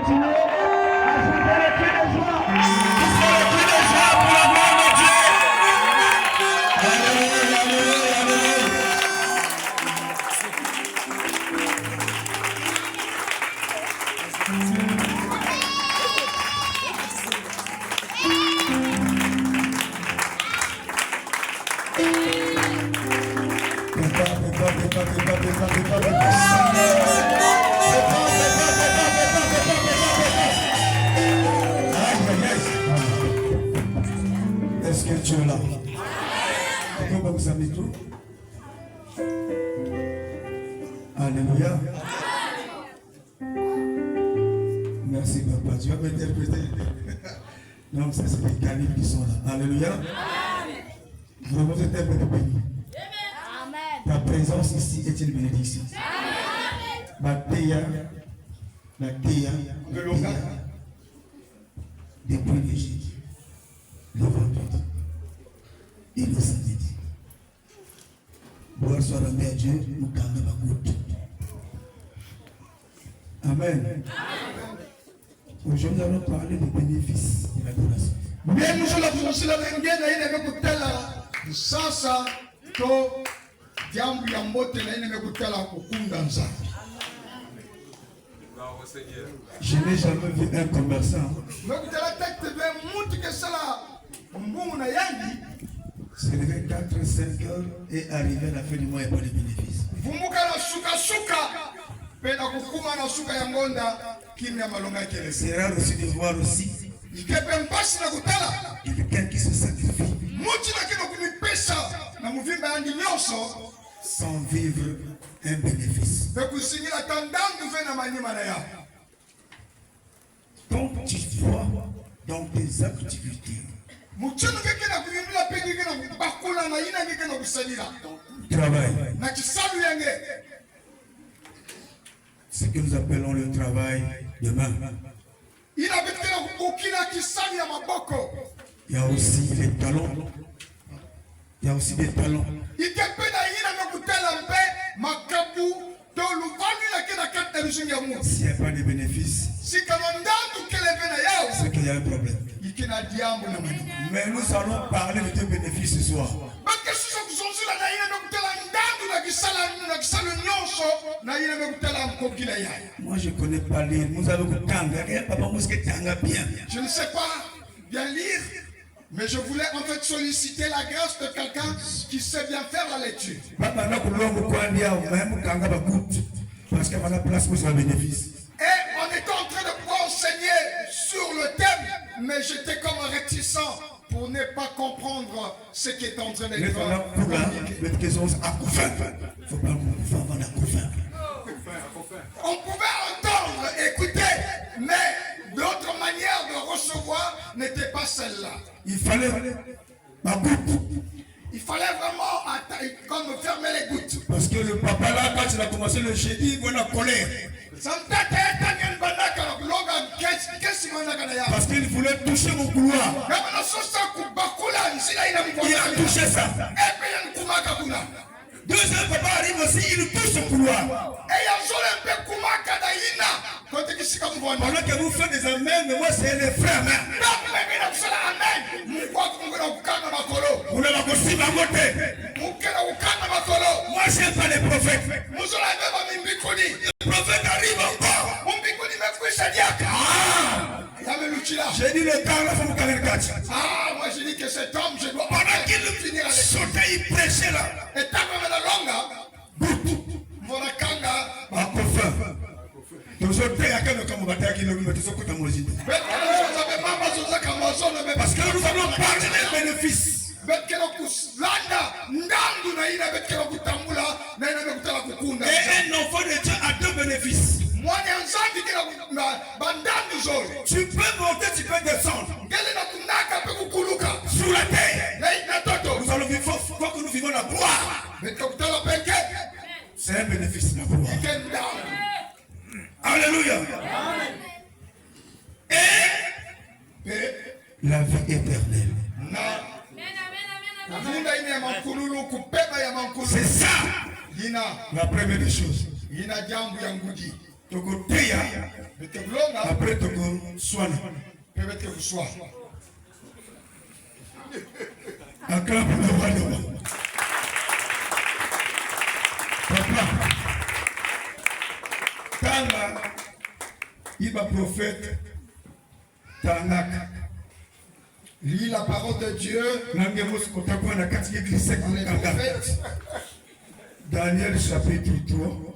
continuer à ajouter les cris de joie. Ajouter les cris de joie pour la gloire de Dieu. Alléluia, alléluia, alléluia. Est-ce que tu es là? Pourquoi vous avez tout? Alléluia. Merci papa. Tu vas m'interpréter. Donc ça c'est les canines qui sont là. Alléluia. Vraiment vous êtes un peu béni. Ta présence ici est une bénédiction. La théa, depuis l'Égypte, le vendredi et le samedi. Gloire soit rendue à Dieu, nous gagnons la goutte. Amen. Aujourd'hui, nous allons parler des bénéfices de l'adoration. Bien, nous allons sasa to jambo ya mbote na ine mekutala kukunda nzambe. Je n'ai jamais vu un commerçant se lever 4-5 heures et arriver à la fin du mois et pas de bénéfices. C'est rare aussi de voir aussi quelqu'un qui se sacrifie sans vivre un bénéfice. Donc tu vois dans tes activités, travail, ce que nous appelons le travail de main. Il y a aussi les talents. Il y a aussi des talents. S'il n'y a pas de bénéfices, c'est qu'il y a un problème. Mais nous allons parler de tes bénéfices ce soir. Moi je ne connais pas lire. Je ne sais pas bien lire, mais je voulais en fait solliciter la grâce de quelqu'un qui sait bien faire la lecture. Et on était en train de pouvoir enseigner sur le thème, mais j'étais comme réticent pour ne pas comprendre ce qui est en train d'être. On pouvait entendre, écouter, mais d'autres manières de recevoir n'était pas celle-là. Il fallait vraiment comme fermer les gouttes. Parce que le papa là, quand il a commencé le jeudi, il a colère. Parce qu'il voulait toucher mon couloir. Il a touché ça. Deuxième papa arrive aussi, il touche le couloir. Pendant que vous faites des amens, mais moi c'est les frères. Vous n'avez pas possible à voter. Moi j'aime pas les prophètes. Le prophète arrive encore. J'ai dit le temps là, il faut me calmer le catch. Moi j'ai dit que cet homme, je dois. Pendant qu'il finit sauter, il prêchait là. Et tant que la longue, parce que nous allons parler des bénéfices. Et un enfant de Dieu a deux bénéfices. Tu peux monter, tu peux descendre. Sur la terre. Nous allons vivre, faut que nous vivons la gloire. C'est un bénéfice, la gloire. Alléluia. Et la vie éternelle. C'est ça la première des choses. Après toko soana. Peut-être que vous soyez. Papa, Tanga, il va prophète, Tanga. Lis la parole de Dieu. Dans le prophète. Daniel chapitre 3.